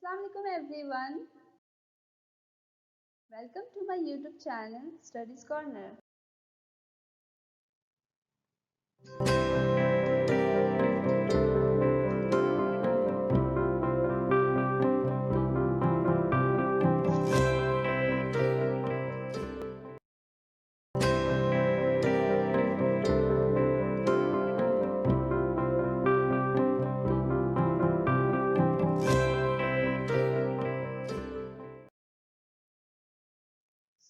Assalamu alaikum everyone. Welcome to my YouTube channel Studies Corner.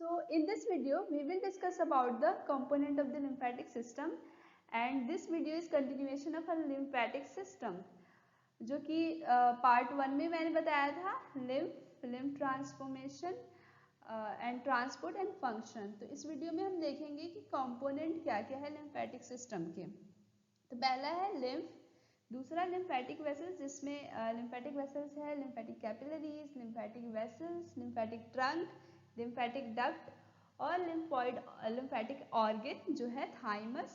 So in this video we will discuss about the component of the lymphatic system and this video is continuation of our lymphatic system जो कि part 1 में मैंने बताया था lymph transformation and transport and function. तो इस video में हम देखेंगे कि कंपोनेंट क्या क्या है लिम्फेटिक सिस्टम के। तो पहला है लिम्फ, दूसरा लिम्फेटिक वेसल्स जिसमें लिम्फेटिक वेसल्स है lymphatic capillaries, lymphatic vessels, lymphatic trunk, lymphatic duct और लिम्फेटिक ऑर्गन जो है thymus,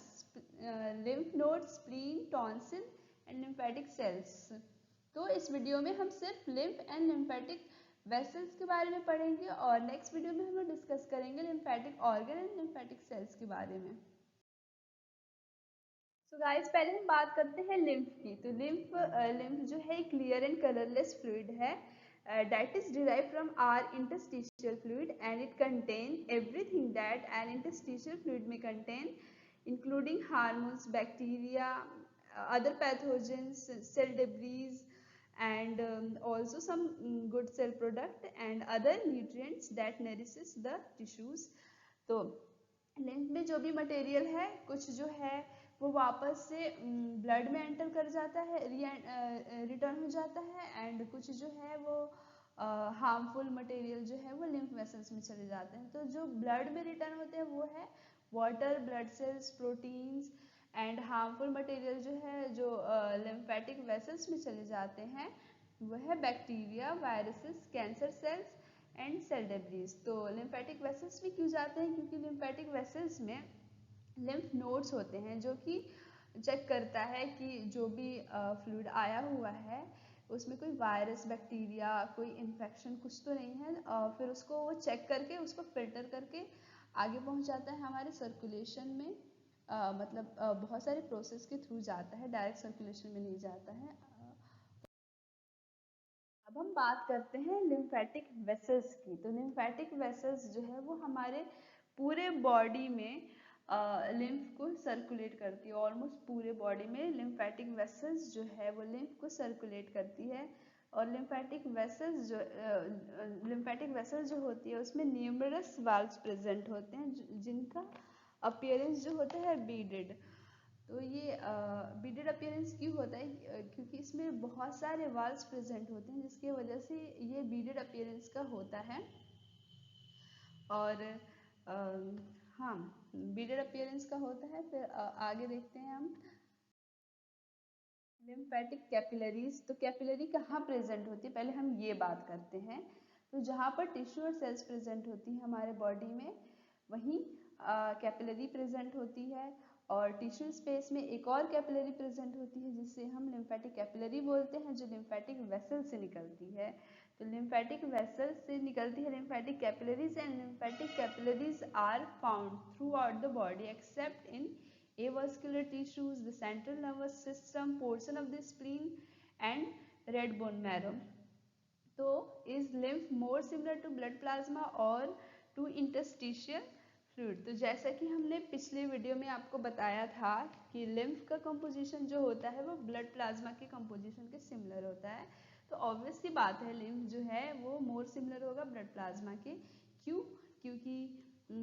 lymph node, spleen, tonsil and lymphatic cells. तो इस वीडियो में हम सिर्फ लिम्फ एंड लिम्फेटिक वेसल्स के बारे में पढ़ेंगे और नेक्स्ट वीडियो में हम लोग डिस्कस करेंगे lymphatic organ and lymphatic cells के बारे में। सो गाइस पहले हम बात करते हैं लिम्फ की। तो लिम्फ जो है क्लियर एंड कलरलेस फ्लूइड है that is derived from our interstitial fluid and it contains everything that an interstitial fluid may contain including hormones, bacteria, other pathogens, cell debris and also some good cell product and other nutrients that nourishes the tissues। तो lymph में जो भी material है कुछ जो है वो वापस से ब्लड में एंटर कर जाता है, रिटर्न हो जाता है एंड कुछ जो है वो हार्मफुल मटेरियल जो है वो लिम्फ वेसल्स में चले जाते हैं। तो जो ब्लड में रिटर्न होते हैं वो है water, blood cells, proteins and harmful material जो है जो लिम्फेटिक वेसल्स में चले जाते हैं वो है bacteria, viruses, cancer cells and cell debris. तो लिम्फेटिक वेसल्स में क्यों जाते हैं? क्योंकि लिम्फेटिक वेसल्स में लिम्फ नोड्स होते हैं जो कि चेक करता है कि जो भी फ्लूइड आया हुआ है उसमें कोई वायरस, बैक्टीरिया, कोई इन्फेक्शन कुछ तो नहीं है। फिर उसको वो चेक करके उसको फिल्टर करके आगे पहुंच जाता है हमारे सर्कुलेशन में। मतलब बहुत सारे प्रोसेस के थ्रू जाता है, डायरेक्ट सर्कुलेशन में नहीं जाता है। अब हम बात करते हैं लिम्फेटिक वेसल्स की। तो लिम्फेटिक वेसल्स जो है वो हमारे पूरे बॉडी में लिम्फ को सर्कुलेट करती है। ऑलमोस्ट पूरे बॉडी में लिम्फेटिक वेसल्स जो है वो लिम्फ को सर्कुलेट करती है और लिम्फेटिक वेसल्स जो होती है उसमें न्यूमरस वाल्व्स प्रेजेंट होते हैं जिनका अपीयरेंस जो होता है बीडेड। तो ये बीडेड अपीयरेंस क्यों होता है? क्योंकि इसमें बहुत सारे वाल्व्स प्रेजेंट होते हैं जिसकी वजह से ये बीडेड अपीयरेंस का होता है। और हाँ, बीडेड अपीयरेंस का होता है। फिर आगे देखते हैं हम लिम्फेटिक कैपिलरीज। तो कैपिलरी कहाँ प्रेजेंट होती है, पहले हम ये बात करते हैं। तो जहाँ पर टिश्यू और सेल्स प्रेजेंट होती है हमारे बॉडी में वहीं कैपिलरी प्रेजेंट होती है और टिश्यू स्पेस में एक और कैपिलरी प्रेजेंट होती है जिसे हम लिम्फेटिक कैपिलरी बोलते हैं जो लिम्फेटिक वेसल से निकलती है। तो लिम्फेटिक वेसल से निकलती है lymphatic capillaries and lymphatic capillaries are found throughout the body except in avascular tissues, the central nervous system, portion of the spleen and red bone marrow। तो is lymph more similar to blood plasma or to interstitial fluid? तो जैसा कि हमने पिछले video में आपको बताया था कि लिम्फ का कंपोजिशन जो होता है वो ब्लड प्लाज्मा के कंपोजिशन के सिमिलर होता है। तो ऑब्वियस सी बात है लिम्फ जो है वो मोर सिमिलर होगा ब्लड प्लाज्मा के। क्यों? क्योंकि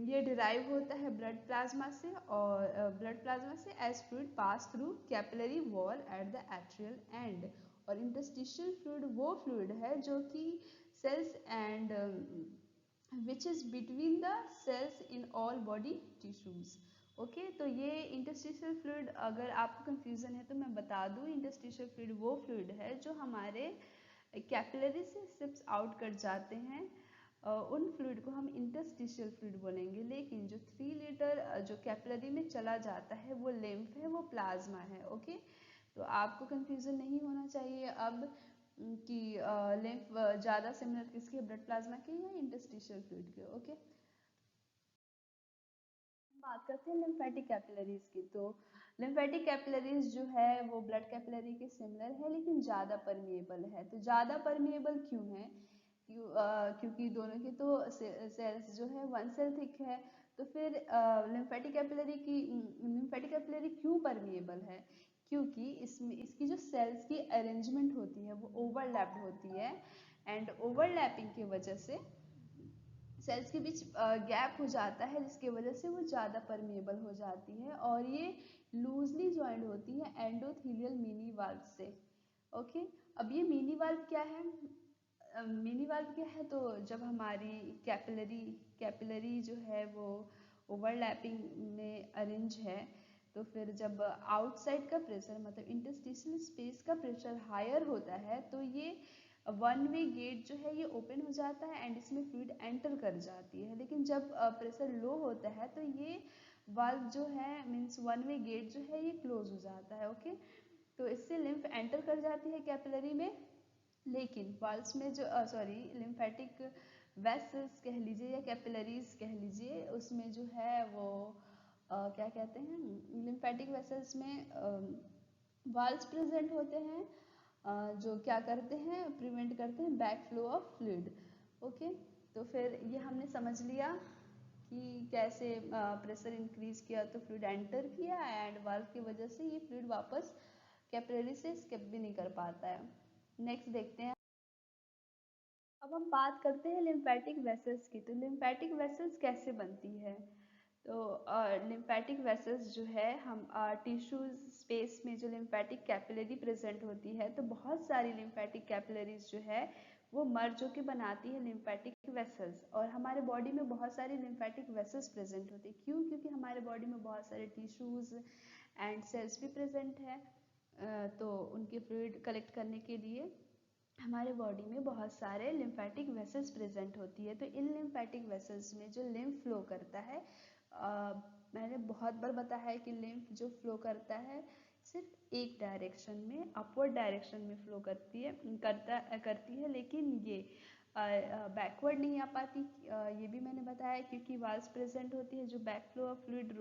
ये डिराइव होता है ब्लड प्लाज्मा से और ब्लड प्लाज्मा से as fluid pass through capillary wall at the atrial end. और इंटरस्टिशियल फ्लूइड वो फ्लूइड है जो कि cells and which is between the cells in all body tissues. Okay, तो ये इंटरस्टिशियल फ्लूइड अगर आपको कंफ्यूजन है तो मैं बता दूं, इंटरस्टिशियल फ्लूइड वो फ्लूइड है जो हमारे कैपिलरी से सिप्स आउट कर जाते हैं। उन फ्लूइड को हम इंटरस्टिशियल फ्लूइड बोलेंगे। लेकिन जो 3 लीटर जो कैपिलरी में चला जाता है वो लिम्फ है, वो प्लाज्मा है। ओके, तो आपको कंफ्यूजन नहीं होना चाहिए। अब कि लिम्फ ज़्यादा सिमिलर किसके, ब्लड प्लाज्मा के या इंटरस्टिशियल फ्लूइड के। ओके, बात करते हैं लिम्फेटिक कैपिलरीज की। तो लिम्फेटिक कैपिलरीज जो है वो ब्लड कैपिलरी के सिमिलर है लेकिन ज़्यादा परमिएबल है। तो ज़्यादा परमिएबल क्यों है? क्योंकि दोनों के तो सेल्स जो है वन सेल थिक है। तो फिर लिम्फेटिक कैपिलरी क्यों परमिएबल है? क्योंकि इसमें इसकी जो सेल्स की अरेंजमेंट होती है वो ओवरलैप्ड होती है, एंड ओवरलैपिंग की वजह से सेल्स के बीच गैप हो जाता है, जिसकी वजह से वो ज़्यादा परमिएबल हो जाती है, और ये लूजली ज्वाइंट होती है एंडोथीलियल मिनी वाल्व से। ओके, अब ये मिनी वाल्व क्या है? मिनी वाल्व क्या है? तो जब हमारी कैपिलरी जो है वो ओवरलैपिंग में अरेंज है, तो फिर जब आउटसाइड का प्रेशर मतलब इंटरस्टिशियल स्पेस का प्रेशर हायर होता है, तो ये वन वे गेट जो है ये ओपन हो जाता है एंड इसमें फ्लूइड एंटर कर जाती है। लेकिन जब प्रेशर लो होता है तो ये वाल्व जो है मीन्स वन वे गेट जो है ये क्लोज हो जाता है। ओके, तो इससे लिम्फ एंटर कर जाती है कैपिलरी में, लेकिन वाल्व्स में जो लिम्फेटिक वेसल्स कह लीजिए या कैपिलरीज कह लीजिए, उसमें जो है वो क्या कहते हैं, लिम्फेटिक वेसल्स में वाल्व्स प्रेजेंट होते हैं जो क्या करते हैं, प्रिवेंट करते हैं back flow of fluid. Okay, तो फिर ये हमने समझ लिया कि कैसे प्रेशर इंक्रीज किया तो फ्लूइड एंटर किया, एंड वाल्व की वजह से ये फ्लूइड वापस कैपिलरी से स्किप भी नहीं कर पाता है। नेक्स्ट देखते हैं। अब हम बात करते हैं लिम्फेटिक वेसल्स की। तो लिम्फेटिक वेसल्स कैसे बनती है? तो लिम्फेटिक वेसल्स जो है हम टिश्यूज स्पेस में जो लिम्फेटिक कैपिलरी प्रेजेंट होती है, तो बहुत सारी लिम्फेटिक कैपिलरीज जो है वो मर्ज होकर बनाती है लिम्फेटिक वेसल्स, और हमारे बॉडी में बहुत सारी लिम्फेटिक वेसल्स प्रेजेंट होती है। क्यों? क्योंकि हमारे बॉडी में बहुत सारे टिश्यूज एंड सेल्स भी प्रेजेंट है, तो उनके फ्लूइड कलेक्ट करने के लिए हमारे बॉडी में बहुत सारे लिम्फेटिक वेसल्स प्रेजेंट होती है। तो इन लिम्फेटिक वेसल्स में जो लिम्फ फ्लो करता है, मैंने बहुत बार बताया है कि लिम्फ जो फ्लो करता है सिर्फ एक डायरेक्शन में, अपवर्ड डायरेक्शन में फ्लो करती है, लेकिन ये बैकवर्ड नहीं आ पाती। ये भी मैंने बताया क्योंकि वाल्व्स प्रेजेंट होती है जो बैक फ्लो ऑफ फ्लूइड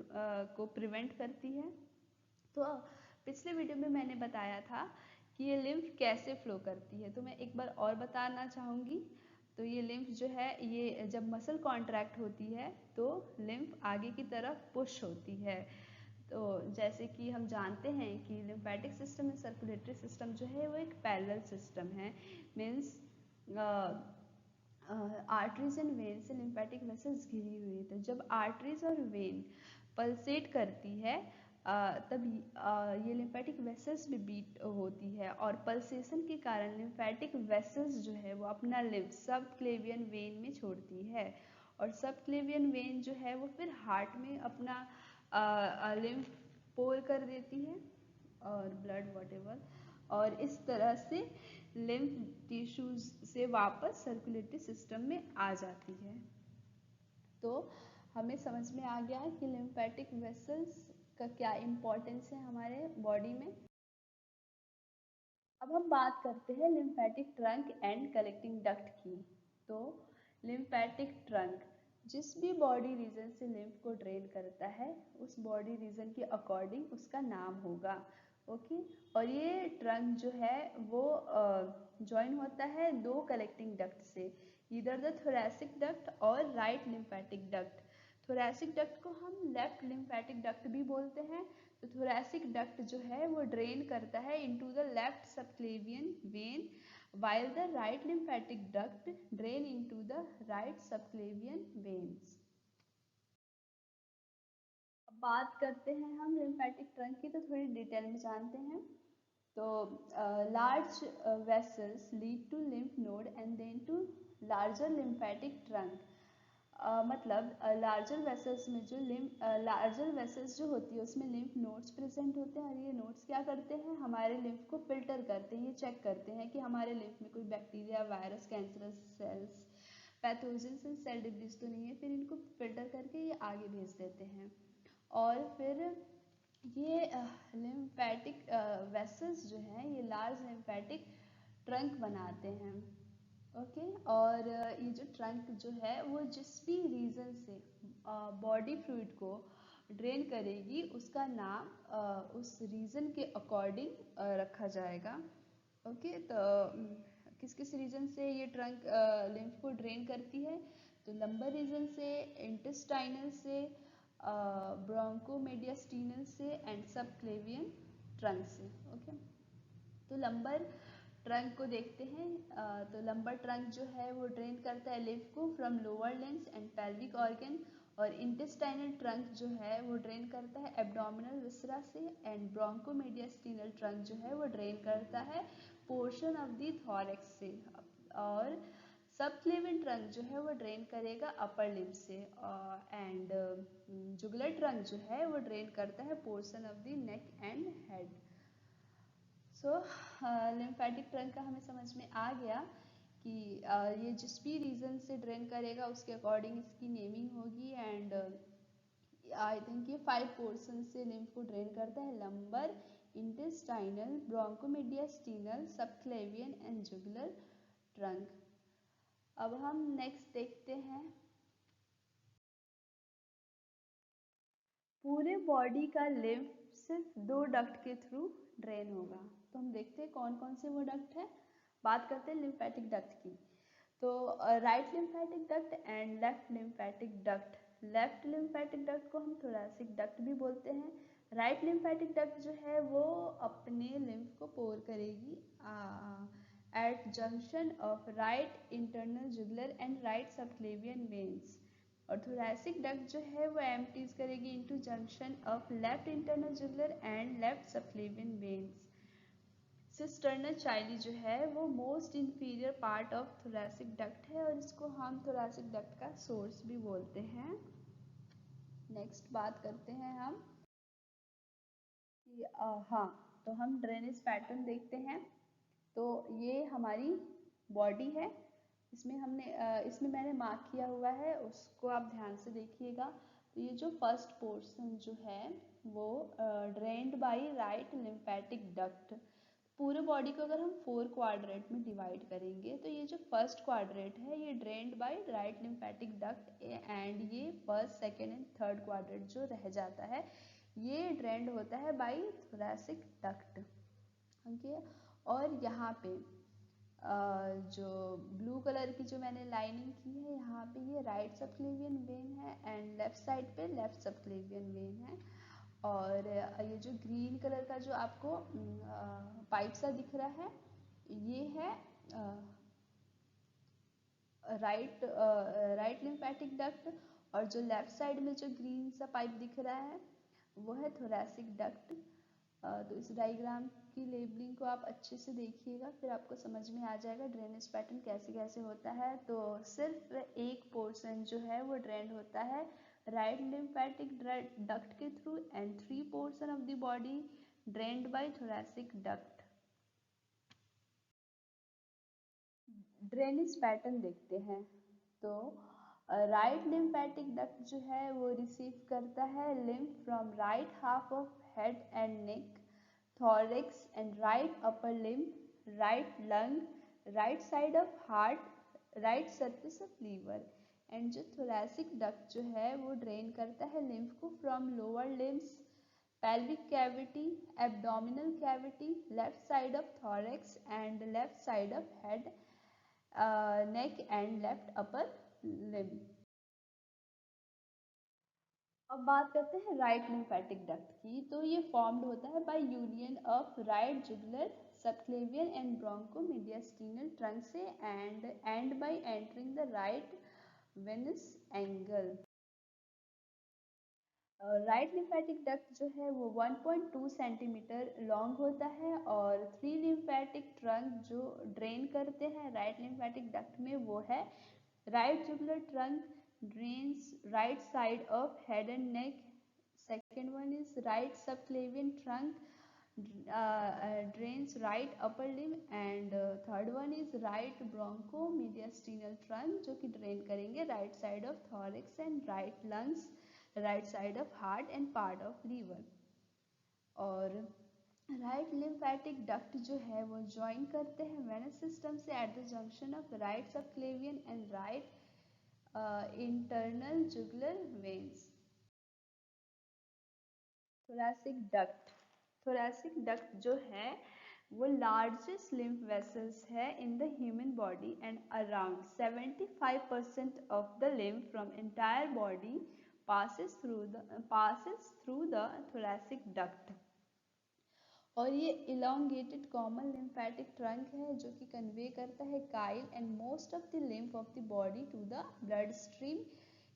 को प्रिवेंट करती है। तो पिछले वीडियो में मैंने बताया था कि ये लिम्फ कैसे फ्लो करती है, तो मैं एक बार और बताना चाहूँगी। तो ये लिम्फ जो है ये जब मसल कॉन्ट्रैक्ट होती है तो लिम्फ आगे की तरफ पुश होती है। तो जैसे कि हम जानते हैं कि lymphatic system and circulatory system जो है वो एक पैरेलल सिस्टम है। मीन्स आर्टरीज एंड वेन से लिम्फेटिक वेसल्स घिरी हुई है। तो जब आर्टरीज और वेन पल्सेट करती है तब ये लिम्फेटिक वेसल्स भी बीट होती है, और पल्सेशन के कारण लिम्फेटिक वेसल्स जो है वो अपना लिम्फ सब क्लेवियन वेन में छोड़ती है, और सब क्लेवियन वेन जो है वो फिर हार्ट में अपना लिम्फ पोर कर देती है और ब्लड वॉटेवर, और इस तरह से लिम्फ टिश्यूज से वापस सर्कुलेटरी सिस्टम में आ जाती है। तो हमें समझ में आ गया कि लिम्फेटिक वेसल्स का क्या इम्पोर्टेंस है हमारे बॉडी में। अब हम बात करते हैं lymphatic trunk and collecting duct की। तो लिम्फेटिक ट्रंक जिस भी बॉडी रीजन से लिम्फ को ड्रेन करता है, उस बॉडी रीजन के अकॉर्डिंग उसका नाम होगा। ओके, और ये ट्रंक जो है वो ज्वाइन होता है दो कलेक्टिंग डक्ट से, इधर द थोरैसिक डक्ट और right lymphatic duct. Thoracic duct को हम लेफ्ट लिम्फेटिक डक्ट भी बोलते हैं। तो थोरैसिक डक्ट जो है वो ड्रेन करता है into the left subclavian vein, while the right lymphatic duct drain into the right subclavian veins। अब बात करते हैं हम लिम्फेटिक ट्रंक की, तो थोड़ी डिटेल में जानते हैं। तो large vessels lead to lymph node and then to larger lymphatic trunk. मतलब लार्जर वेसल्स में जो लार्जर वेसल्स जो होती है उसमें लिम्फ नोड्स प्रेजेंट होते हैं, और ये नोड्स क्या करते हैं, हमारे लिम्फ को फिल्टर करते हैं। ये चेक करते हैं कि हमारे लिम्फ में कोई bacteria, virus, cancerous cells, pathogens and cell debris तो नहीं है, फिर इनको फिल्टर करके ये आगे भेज देते हैं। और फिर ये लिम्फेटिक वेसल्स जो हैं ये लार्ज लिम्फेटिक ट्रंक बनाते हैं। ओके, और ये जो ट्रंक जो है वो जिस भी रीजन से बॉडी फ्लूइड को ड्रेन करेगी उसका नाम उस रीजन के अकॉर्डिंग रखा जाएगा। ओके, तो किस किस रीजन से ये ट्रंक लिम्फ को ड्रेन करती है? तो लंबर रीजन से, इंटेस्टाइनल से, ब्रोंकोमेडियास्टिनल से एंड सबक्लेवियन ट्रंक से। ओके, तो लंबर ट्रंक को देखते हैं। तो लंबर ट्रंक जो है वो ड्रेन करता है लिम्फ को from lower limbs and pelvic organ, और इंटेस्टाइनल ट्रंक जो है वो ड्रेन करता है एब्डोमिनल विसरा से, एंड ब्रोंकोमेडियास्टिनल ट्रंक जो है वो ड्रेन करता है पोर्शन ऑफ द थॉरैक्स से, और सबक्लेवियन ट्रंक जो है वो ड्रेन करेगा अपर लिम्ब से, एंड जुगुलर ट्रंक जो है वो ड्रेन करता है portion of the neck and head. So lymphatic trunk का हमें समझ में आ गया कि ये जिस भी रीजन से ड्रेन करेगा उसके अकॉर्डिंग इसकी नेमिंग होगी। एंड आई थिंक ये 5 पोर्शन से लिम्फ को ड्रेन करता है: lumbar, intestinal, bronchomediastinal, subclavian and jugular trunk. अब हम नेक्स्ट देखते हैं, पूरे बॉडी का लिम्फ सिर्फ 2 डक्ट के थ्रू ड्रेन होगा। तो हम देखते हैं कौन कौन से वो डक्ट है। बात करते हैं लिम्फेटिक डक्ट की। तो right lymphatic duct and left lymphatic duct. Left lymphatic duct को हम थोरैसिक डक्ट भी बोलते हैं। राइट लिम्फेटिक डक्ट जो है वो अपने लिम्फ को पोर करेगी at junction of right internal jugular and right subclavian veins, और थोरैसिक डक्ट जो है वो एम्प्टीज करेगी into junction of left internal jugular and left subclavian veins. Cisternal chyli जो है वो most inferior part of thoracic duct है, और इसको हम थोरैसिक डक्ट का सोर्स भी बोलते हैं। नेक्स्ट बात करते हैं हम कि हाँ, तो हम ड्रेनेज पैटर्न देखते हैं। तो ये हमारी बॉडी है, इसमें मैंने मार्क किया हुआ है, उसको आप ध्यान से देखिएगा। तो ये जो फर्स्ट पोर्शन जो है वो drained by right lymphatic duct. पूरे बॉडी को अगर हम 4 क्वाड्रेंट में डिवाइड करेंगे तो ये जो फर्स्ट क्वाड्रेंट है ये drained by right lymphatic duct, and ये first, second and third quadrant जो रह जाता है ये ड्रेन्ड होता है बाय थोरैसिक डक्ट। ओके, और यहाँ पे जो ब्लू कलर की जो मैंने लाइनिंग की है यहाँ पे ये राइट सबक्लेवियन वेन है, एंड लेफ्ट साइड पे लेफ्ट सबक्लेवियन वेन है। और ये जो ग्रीन कलर का जो आपको पाइप सा दिख रहा है ये है राइट लिम्फेटिक डक्ट, और जो लेफ्ट साइड में जो ग्रीन सा पाइप दिख रहा है वो है थोरैसिक डक्ट। तो इस डायग्राम की लेबलिंग को आप अच्छे से देखिएगा, फिर आपको समझ में आ जाएगा ड्रेनेज पैटर्न कैसे कैसे होता है। तो सिर्फ एक पोर्शन जो है वो ड्रेन होता है राइट लिम्फेटिक डक्ट के through, and 3 portion of the body drained by thoracic duct. Drainage pattern देखते हैं। तो राइट लिम्फेटिक डक्ट जो है वो रिसीव करता है lymph from right half of head and neck, thorax and right upper limb, right lung, right side of heart, right surface of liver। And जो thoracic duct जो है वो ड्रेन करता है लिम्फ को from lower limbs, pelvic cavity, abdominal cavity, left side of thorax and left side of head, neck and left upper limb। अब बात करते हैं राइट लिम्फेटिक डक्ट की। तो ये फॉर्म्ड होता है by union of right jugular, subclavian and bronchomediastinal trunk से, and by entering the right venous angle. Right lymphatic duct जो है वो 1.2 सेंटीमीटर लॉन्ग होता है, और 3 लिम्फेटिक ट्रंक जो ड्रेन करते हैं राइट लिम्फेटिक डक्ट में वो है right jugular trunk drains right side of head and neck. Second one is right subclavian trunk drains right upper limb, and third one is right bronchomediastinal trunk जो कि drain करेंगे right side of thorax and right lungs, right side of heart and part of liver. और right lymphatic duct जो है वो join करते हैं venous system से at the junction of right subclavian and right internal jugular veins. Thoracic duct जो है वो लार्जेस्ट लिम्फ वेसल्स है in the human body and around 75% of the lymph from entire body passes through the thoracic duct। और ये elongated common lymphatic trunk है जो कि convey करता है chyle and most of the lymph of the body to the blood stream.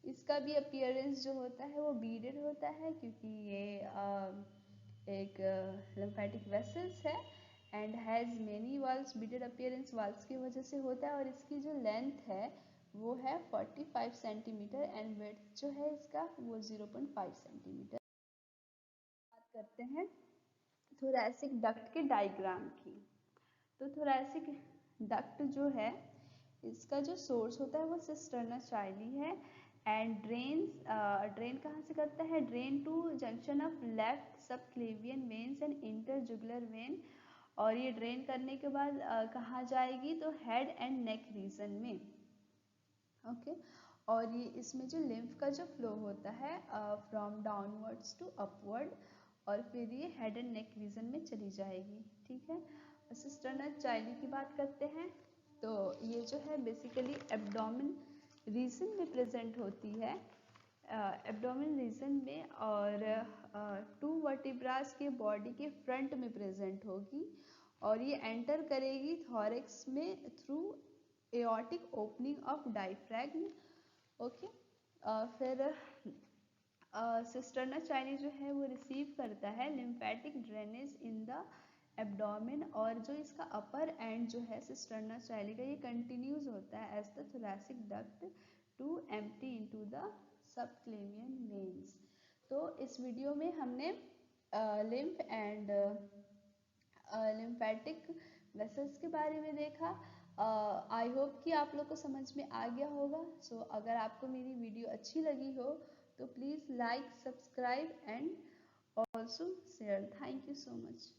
इसका भी appearance जो होता है वो बीडेड होता है क्योंकि ये एक लिम्फेटिक वेसल्स है and has many valves. Beaded appearance valves की वजह से होता है और इसकी जो लेंथ है वो है 45 सेंटीमीटर एंड विड्थ जो है इसका वो 0.5 सेंटीमीटर। बात करते हैं थोरैसिक डक्ट के डायग्राम की। तो थोरैसिक डक्ट जो है इसका जो सोर्स होता है वो सिस्टर्ना चाइली है एंड ड्रेन कहाँ से करता है, drain to junction of left subclavian veins and interjugular vein. और ये ड्रेन करने के बाद कहाँ जाएगी तो हेड एंड नेक रीजन में। ओके और ये इसमें जो लिम्फ का जो फ्लो होता है फ्रॉम डाउनवर्ड्स टू अपवर्ड और फिर ये हेड एंड नेक रीजन में चली जाएगी। ठीक है, सिस्टर्ना चाइली की बात करते हैं तो ये जो है बेसिकली एब्डोमेन रीजन में प्रेजेंट होती है, एब्डोमेन रीजन में, और 2 वर्टिब्रास के बॉडी के फ्रंट में प्रेजेंट होगी और ये एंटर करेगी थॉरेक्स में through aortic opening of diaphragm. Okay फिर सिस्टर्ना चाइली जो है वो रिसीव करता है lymphatic drainage in the abdomen और जो इसका अपर एंड जो है सिस्टर्ना चाइली का ये कंटिन्यूज होता है as the thoracic duct to empty into the subclavian veins. तो इस वीडियो में हमने लिम्फ एंड लिम्फेटिक वेसल्स के बारे में देखा। आई होप कि आप लोग को समझ में आ गया होगा। सो अगर आपको मेरी वीडियो अच्छी लगी हो तो please like, subscribe and also share. Thank you so much.